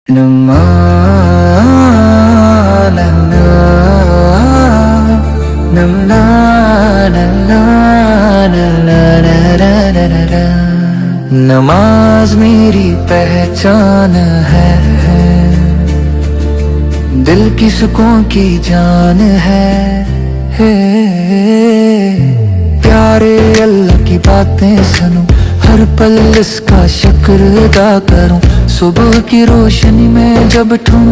नमा नन्ना नन्ना नन्ना नन्ना। नमाज मेरी पहचान है, दिल की सुकून की जान है। प्यारे अल्लाह की बातें सुनूं, हर पल इसका शुक्र अदा करूं। सुबह की रोशनी में जब ठूं,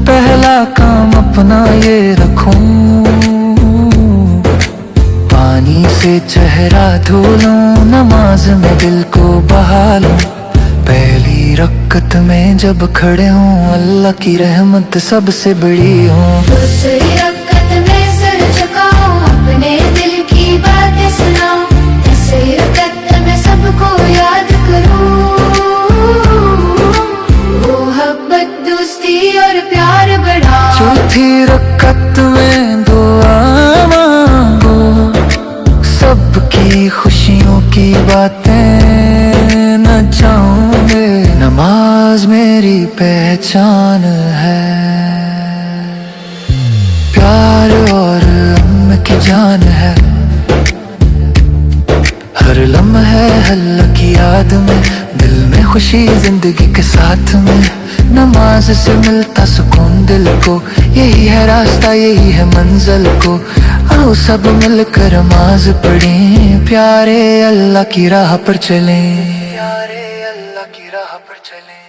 पहला काम अपना ये रखूं। पानी से चेहरा धो लूं, नमाज में दिल को बहा लूं। पहली रक्कत में जब खड़े हों, अल्लाह की रहमत सबसे बड़ी हो। दूसरी रक्कत में सर झुकाओ, अपने दिल की बातें सुनाओ। तीसरी रक्कत में सबको याद करूं, मोहब्बत दोस्ती और प्यार बढ़ाओ। चौथी रक्कत में दुआ मांगो, सबकी खुशियों की बातें न चाहूंगे। नमाज मेरी पहचान है, प्यार और अम्म की जान है। हर लम्हा अल्लाह की याद में, दिल में खुशी जिंदगी के साथ में। नमाज से मिलता सुकून दिल को, यही है रास्ता यही है मंजिल को। आओ सब मिलकर नमाज पढ़ें, प्यारे अल्लाह की राह पर चलें, प्यारे अल्लाह की राह पर चलें।